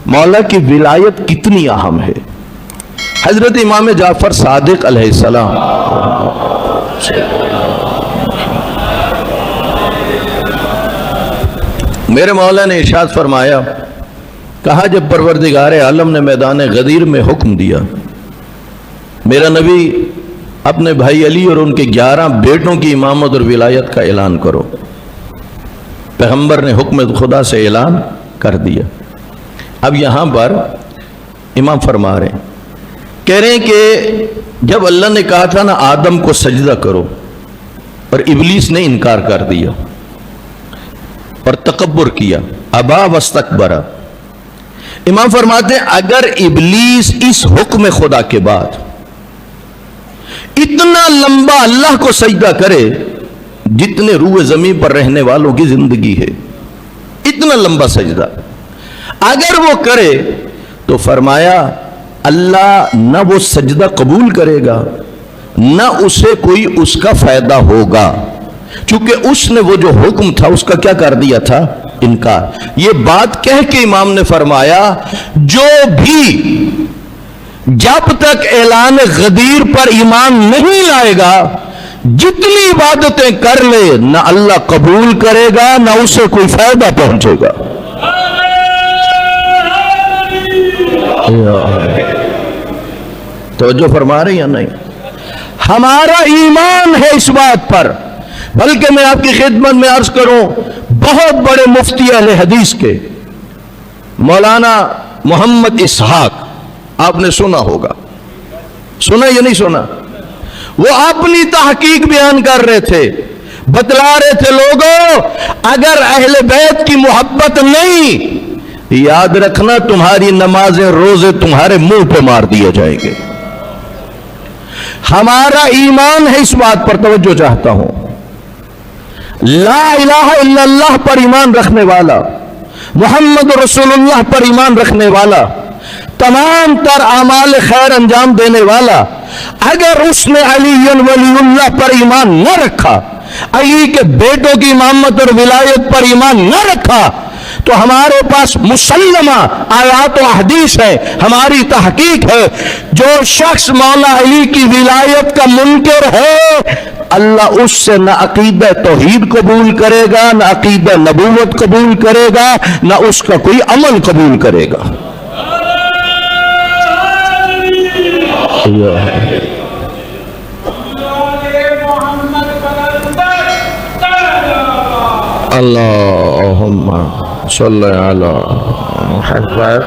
مولا کی ولایت کتنی اہم ہے. حضرت امام جعفر صادق علیہ السلام میرے مولا نے ارشاد فرمایا، کہا جب پروردگار عالم نے میدان غدیر میں حکم دیا میرا نبی اپنے بھائی علی اور ان کے 11 بیٹوں کی امامت اور ولایت کا اعلان کرو. پیغمبر نے حکم خدا سے اعلان کر دیا. اب یہاں پر امام فرما رہے ہیں، کہہ رہے ہیں کہ جب اللہ نے کہا تھا نا آدم کو سجدہ کرو، اور ابلیس نے انکار کر دیا اور تکبر کیا، ابا واستکبر. امام فرماتے ہیں اگر ابلیس اس حکم خدا کے بعد اتنا لمبا اللہ کو سجدہ کرے جتنے روح زمین پر رہنے والوں کی زندگی ہے، اتنا لمبا سجدہ اگر وہ کرے تو فرمایا اللہ نہ وہ سجدہ قبول کرے گا نہ اسے کوئی اس کا فائدہ ہوگا، چونکہ اس نے وہ جو حکم تھا اس کا کیا کر دیا تھا؟ انکار. یہ بات کہہ کے امام نے فرمایا جو بھی جب تک اعلان غدیر پر ایمان نہیں لائے گا جتنی عبادتیں کر لے نہ اللہ قبول کرے گا نہ اسے کوئی فائدہ پہنچے گا. توجہ فرما رہے یا نہیں؟ ہمارا ایمان ہے اس بات پر. بلکہ میں آپ کی خدمت میں عرض کروں، بہت بڑے مفتی اہل حدیث کے مولانا محمد اسحاق، آپ نے سنا ہوگا، سنا یا نہیں سنا؟ وہ اپنی تحقیق بیان کر رہے تھے، بتلا رہے تھے لوگوں اگر اہل بیت کی محبت نہیں، یاد رکھنا تمہاری نمازیں روزے تمہارے منہ پہ مار دیے جائیں گے. ہمارا ایمان ہے اس بات پر توجہ چاہتا ہوں، لا الہ الا اللہ پر ایمان رکھنے والا، محمد رسول اللہ پر ایمان رکھنے والا، تمام تر اعمال خیر انجام دینے والا، اگر اس نے علی ولی اللہ پر ایمان نہ رکھا، علی کے بیٹوں کی امامت اور ولایت پر ایمان نہ رکھا، تو ہمارے پاس مسلمہ آیات و حدیث ہے، ہماری تحقیق ہے، جو شخص مولا علی کی ولایت کا منکر ہے اللہ اس سے نہ عقیدہ توحید قبول کرے گا نہ عقیدہ نبوت قبول کرے گا نہ اس کا کوئی عمل قبول کرے گا. اللہم صلی علی محمد.